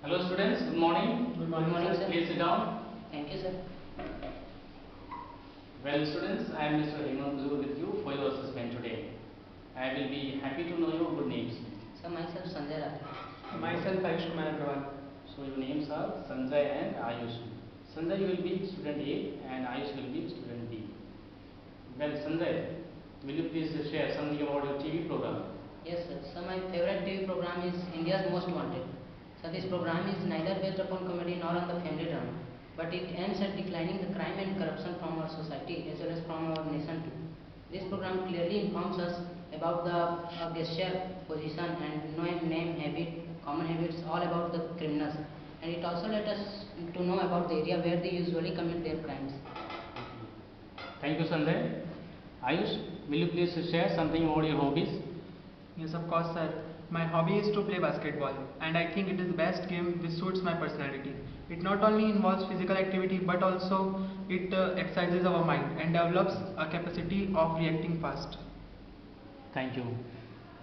Hello students, good morning. Good morning, sir. Please sit down. Thank you, sir. Well students, I am Mr. Hemant with you for your assessment today. I will be happy to know your good names. Sir, myself Sanjay Raigarh. Myself Ayush Kumar Agrawal. So your names are Sanjay and Ayush. Sanjay, you will be student A and Ayush will be student B. Well Sanjay, will you please share something about your TV program? Yes, sir. So my favorite TV program is India's Most Wanted. So this program is neither based upon comedy nor on the family drama, but it aims at declining the crime and corruption from our society as well as from our nation too. This program clearly informs us about the gesture, position and name, habit, common habits, all about the criminals. And it also let us to know about the area where they usually commit their crimes. Thank you Sanjay. Ayush, will you please share something about your hobbies? Yes, of course, sir. My hobby is to play basketball, and I think it is the best game which suits my personality. It not only involves physical activity, but also it exercises our mind and develops a capacity of reacting fast. Thank you.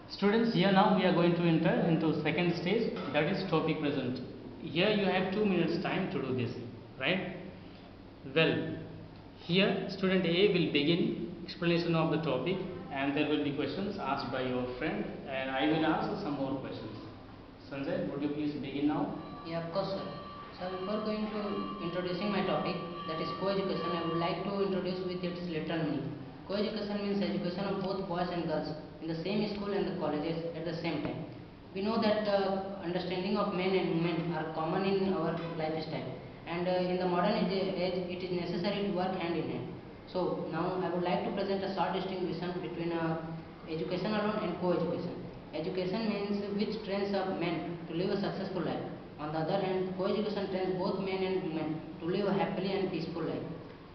Students, here now we are going to enter into second stage, that is topic present. Here you have 2 minutes time to do this, right? Well, here student A will begin explanation of the topic and there will be questions asked by your friend and I will answer some more questions. Sanjay, would you please begin now? Yeah, of course, sir. So before going to introducing my topic, that is co-education, I would like to introduce with its literal meaning. Co-education means education of both boys and girls in the same school and the colleges at the same time. We know that understanding of men and women are common in our lifestyle, and in the modern age, it is necessary to work hand in hand. So now I would like to present a short distinction between education alone and co-education. Education means which trains up men to live a successful life. On the other hand, co-education trains both men and women to live a happily and peaceful life.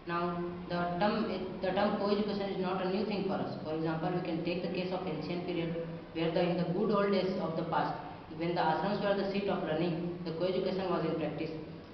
Now, the term co-education is not a new thing for us. For example, we can take the case of ancient period, where in the good old days of the past, when the ashrams were the seat of learning, the co-education was in practice.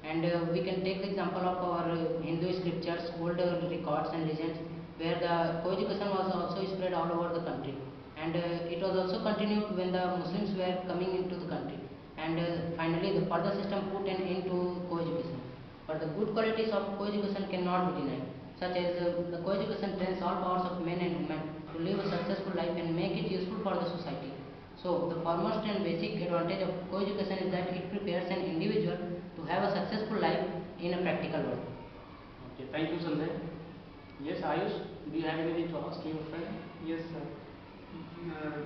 And we can take the example of our Hindu scriptures, old records and legends, where the co-education was also spread all over the country. And it was also continued when the Muslims were coming into the country. And finally, the further system put an end to co-education. But the good qualities of co-education cannot be denied, such as the co-education trains all powers of men and women to live a successful life and make it useful for the society. So, the foremost and basic advantage of co-education is that it prepares an individual to have a successful life in a practical world. Okay, thank you Sanjay. Yes, Ayush, do you have anything to ask your friend? Yes, sir.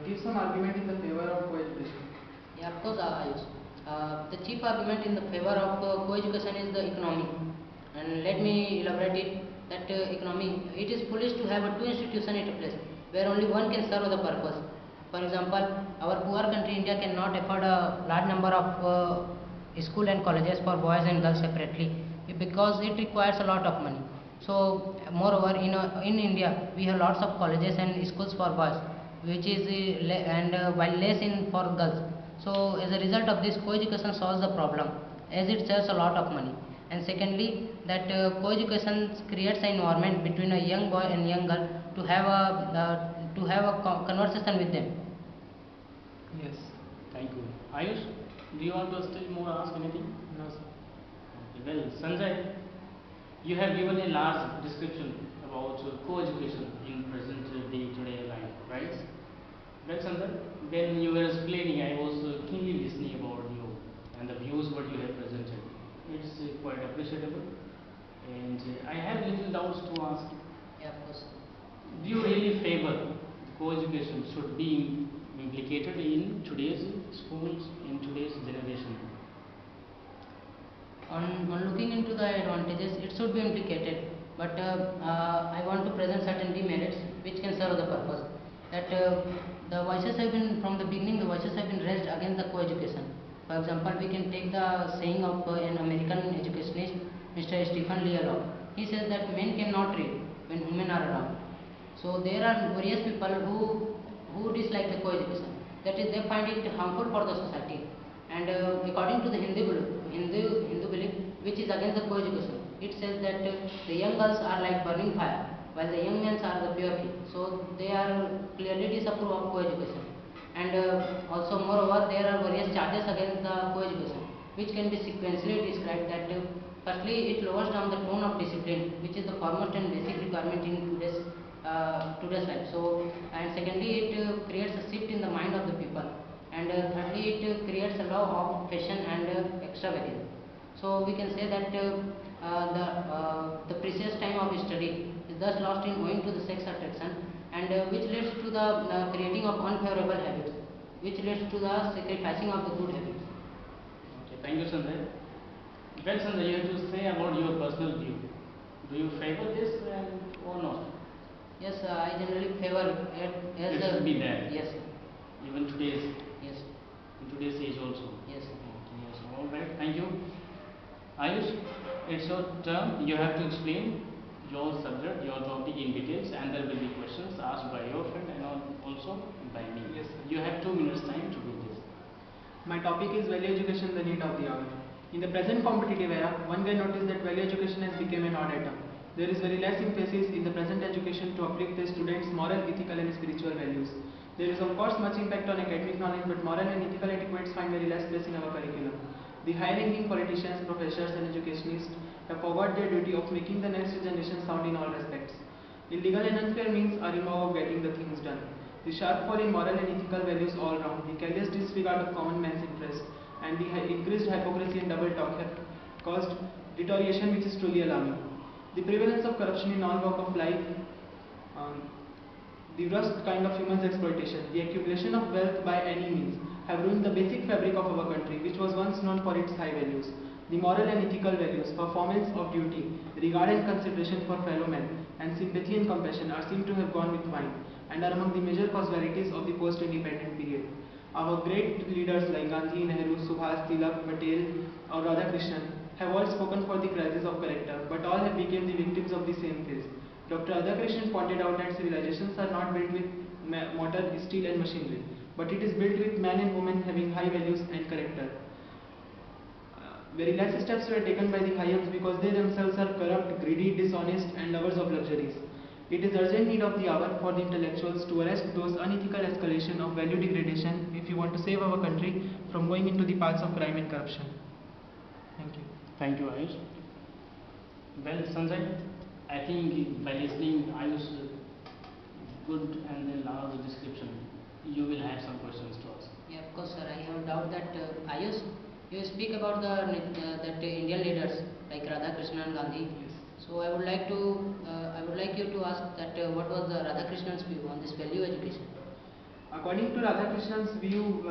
Give some argument in the favor of co-education. Yeah, of course, Ayush. The chief argument in the favor of co-education is the economy. And let me elaborate it that economy, it is foolish to have two institutions at a place where only one can serve the purpose. For example, our poor country India cannot afford a large number of school and colleges for boys and girls separately because it requires a lot of money. So, moreover, in India we have lots of colleges and schools for boys, which is while less in for girls. So, as a result of this, co-education solves the problem as it saves a lot of money. And secondly, that co-education creates an environment between a young boy and young girl to have a conversation with them. Yes. Thank you. Ayush, do you want to still more ask anything? No, sir. Okay, well, Sanjay, you have given a large description about co-education in present day-to-day life, right? Well, Sanjay, when you were explaining, I was keenly listening about you and the views what you have presented. It's quite appreciable, and I have little doubts to ask. Yeah, of course. Do you really favor co-education should be implicated in today's schools, in today's generation? On looking into the advantages, it should be implicated, but I want to present certain demerits which can serve the purpose. That the voices have been from the beginning. The voices have been raised against the co-education. For example, we can take the saying of an American educationist, Mr. Stephen Lealock. He says that men cannot read when women are around. So there are various people who dislike the co-education. That is, they find it harmful for the society. And according to the Hindu belief, which is against the co-education, it says that the young girls are like burning fire, while the young men are the pure king. So they are clearly disapprove of co-education. And also moreover, there are various charges against the co-education, which can be sequentially described that firstly it lowers down the tone of discipline, which is the foremost and basic requirement in today's life. So, and secondly it creates a shift in the mind of the people, and thirdly it creates a love of fashion and extravagance. So we can say that the precious time of study is thus lost in owing to the sex attraction, and which leads to the creating of unfavorable habits, which leads to the sacrificing of the good habits. Okay, thank you, Sanjay. Well, Sanjay, you have to say about your personal view. Do you favor this or not? Yes, I generally favor it as It should be there. Yes, Even today's, yes, in today's age also. yes. Okay, yes. All right. Thank you. Ayush, it's your turn. You have to explain your subject, your topic in details, and there will be questions asked by your friend and also by me. Yes, sir. You have 2 minutes time to do this. My topic is value education, the need of the hour. In the present competitive era, one can notice that value education has become an odd item. There is very less emphasis in the present education to uplift the students' moral, ethical and spiritual values. There is of course much impact on academic knowledge, but moral and ethical etiquettes find very less place in our curriculum. The high-ranking politicians, professors and educationists have forgot their duty of making the next generation sound in all respects. Illegal and unfair means are in vow of getting the things done. The sharp fall in moral and ethical values all round, the careless disregard of common man's interest, and the increased hypocrisy and double talk have caused deterioration which is truly alarming. The prevalence of corruption in all walk of life, the worst kind of human exploitation, the accumulation of wealth by any means, have ruined the basic fabric of our country, which was once known for its high values. The moral and ethical values, performance of duty, regard and consideration for fellow men, and sympathy and compassion are seen to have gone with wine, and are among the major causalities of the post-independent period. Our great leaders like Gandhi, Nehru, Subhas, Tilak, Patel, or Radhakrishnan have all spoken for the crisis of character, but all have become the victims of the same phase. Dr. Radhakrishnan pointed out that civilizations are not built with mortar, steel and machinery, but it is built with man and woman having high values and character. Very less steps were taken by the Hayams because they themselves are corrupt, greedy, dishonest and lovers of luxuries. It is urgent need of the hour for the intellectuals to arrest those unethical escalation of value degradation if we want to save our country from going into the paths of crime and corruption. Thank you. Thank you, Ayush. Well, Sanjay, I think by listening Ayush's good and then large description, you will have some questions to ask. Yeah, of course, sir. I have a doubt that Ayush, you speak about that Indian leaders like Radhakrishnan and Gandhi. Yes. So I would like you to ask that what was the Radhakrishnan's view on this value education? According to Radhakrishnan's view,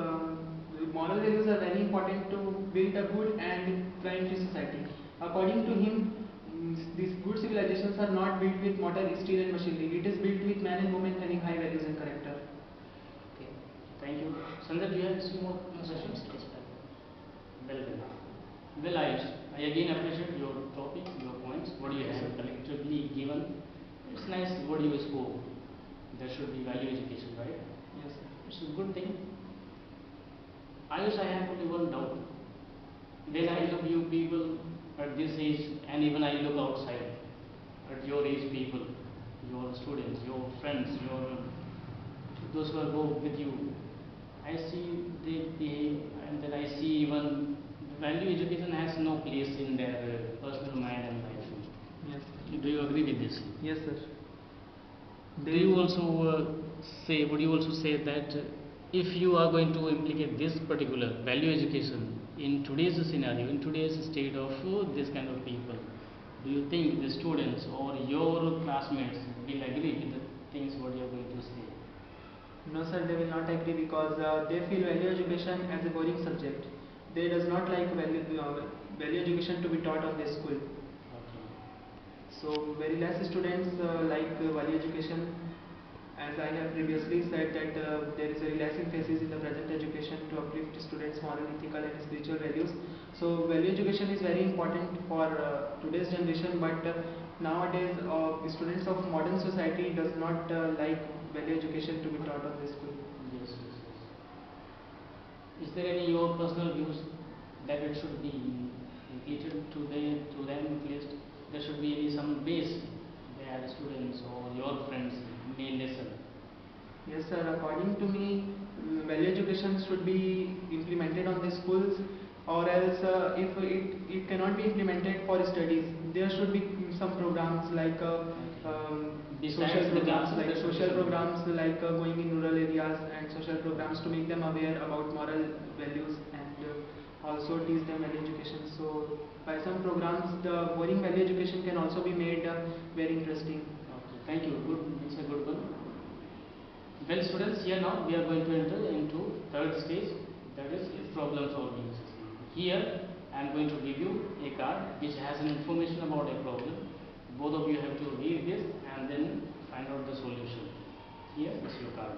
moral values are very important to build a good and crime-free society. According to him, these good civilizations are not built with mortar, steel and machinery. It is built with man and woman having high values and character. Okay. Thank you. Sanjay, do you have some more No, sir, I am questions? satisfied. Well, Ayush, I again appreciate your topic, your points, what you have collectively given. It's nice what you spoke. There should be value education, right? Yes, sir. It's a good thing. Ayush, I have only one doubt. When I look you people at this age, and even I look outside at your age people, your students, your friends, those who go with you, I see they behave, and then I see even value education has no place in their personal mind and life. Yes. Do you agree with this? Yes, sir. Do you also would you also say that if you are going to implicate this particular value education in today's scenario, in today's state of this kind of people, do you think the students or your classmates will agree with the things what you are going to say? No, sir, they will not agree because they feel value education as a boring subject. They does not like value education to be taught on their school. Okay. So very less students like value education. As I have previously said that there is very less emphasis in the present education to uplift students' moral, ethical and spiritual values. So value education is very important for today's generation, but nowadays students of modern society does not like value education to be taught on the school. Yes, yes, yes. Is there any your personal views that it should be implicated to them at least? There should be any some base where students or your friends may listen. Yes, sir. According to me, value education should be implemented on the schools or else if it cannot be implemented for studies, there should be some programs like Besides social the programs, classes, like there should be social some programs like going in rural areas, and social programs to make them aware about moral values, and also teach them value education. So by some programs, the boring value education can also be made very interesting. Okay, thank you. Good, it's a good one. Well, students, here now we are going to enter into third stage, that is problem solving. Here I am going to give you a card which has an information about a problem. Both of you have to read this and then find out the solution. Here is your card.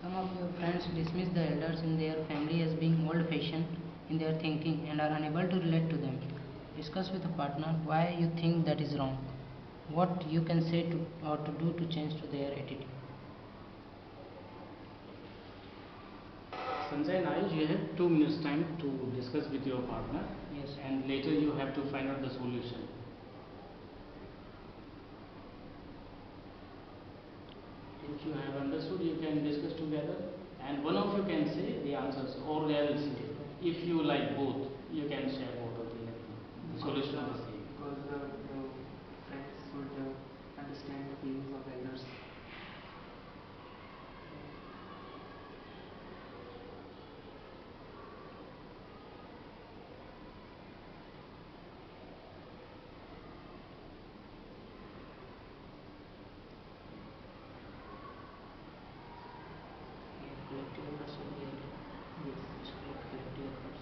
Some of your friends dismiss the elders in their family as being old-fashioned in their thinking and are unable to relate to them. Discuss with a partner why you think that is wrong. What you can say to or to do to change to their attitude. Sanjay and Ayush, you have 2 minutes time to discuss with your partner. Yes. And later you have to find out the solution. If you have understood, you can discuss together, and one of you can say the answers, or else if you like both, you can share both of them. The solution is the same. Because the friends would understand the feelings of elders. Collective efforts will be added. Yes. Collective efforts.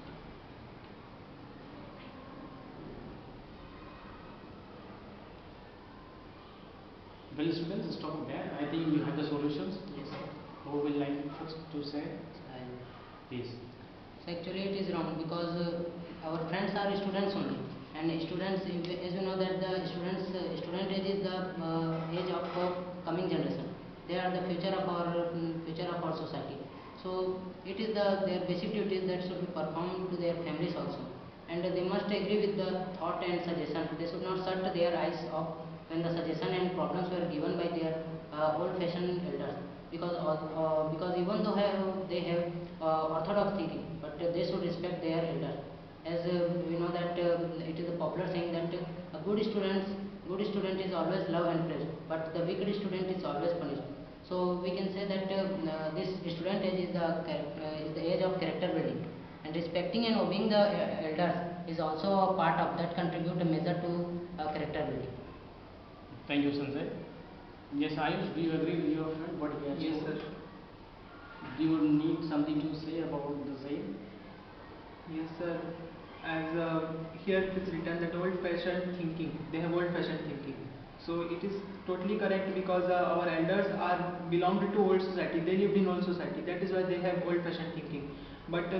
Well, students, stop there. I think you have the solutions. Yes, sir. Who will like first to say? Please. So actually it is wrong because our friends are students only, and students, as you know that the student age is the age of coming generation. They are the future of our society. So it is their basic duties that should be performed to their families also, and they must agree with the thought and suggestion. They should not shut their eyes off when the suggestion and problems were given by their old-fashioned elders, because even though they have orthodox thinking, but they should respect their elders. As we know that it is a popular saying that a good student is always loved and praised, but the wicked student is always punished. So we can say that this student age is the age of character building, and respecting and obeying the elders is also a part of that contribute a measure to character building. Thank you, Sanjay. Yes, Ayush, do you agree with your friend? What he has Yes, told? sir. Do you need something to say about the same? Yes, sir. As here it is written that old-fashioned thinking, they have old-fashioned thinking. So it is totally correct because our elders are belonged to old society. They lived in old society. That is why they have old-fashioned thinking. But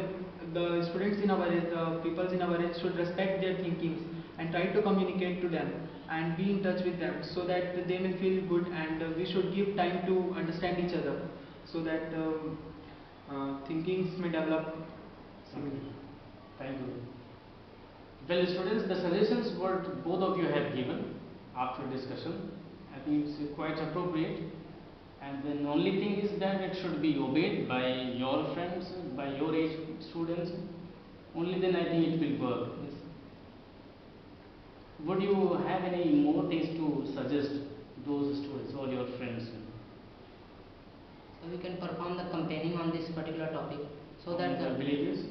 the students in our age, the peoples in our age should respect their thinkings and try to communicate to them and be in touch with them so that they may feel good, and we should give time to understand each other so that thinkings may develop similarly. Thank you. Well, students, the suggestions what both of you have given after discussion, I think it's quite appropriate. And then only thing is that it should be obeyed by your friends, by your age students. Only then I think it will work. Yes. Would you have any more things to suggest those students or your friends? So we can perform the campaigning on this particular topic so that In the villages?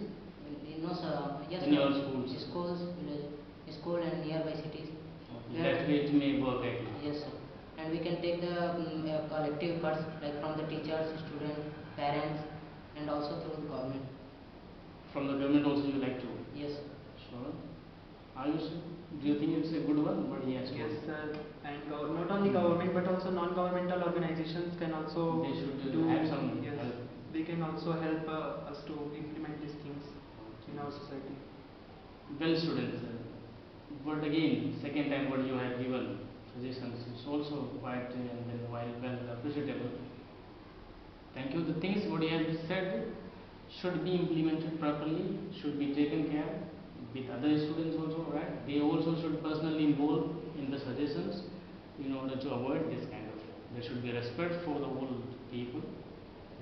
no sir, yes, In sir. your schools? School and nearby cities. Okay. That way it may work actually. Yes, sir. And we can take the collective efforts like from the teachers, students, parents, and also through the government. From the government also you like to? Yes, sir. Sure. Ayush, do you think it's a good one? What he has told? Yes, sir. And not only government but also non-governmental organizations can also They should do. have some Yes, help. they can also help us to implement these things in our society. Well, students, but again, second time what you have given suggestions is also quite and then well appreciable. Thank you. The things what you have said should be implemented properly, should be taken care with other students also, right? They also should personally involve in the suggestions in order to avoid this kind of. There should be respect for the old people.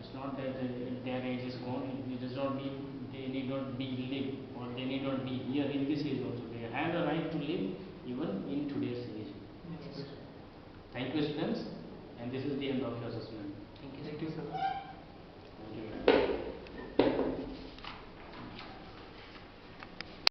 It's not that their age is gone. It does not mean they need not be live or they need not be here in this age also. They have a right to live even in today's age. Yes, sir. Thank you, students, and this is the end of your assessment. Thank you. Thank you, sir.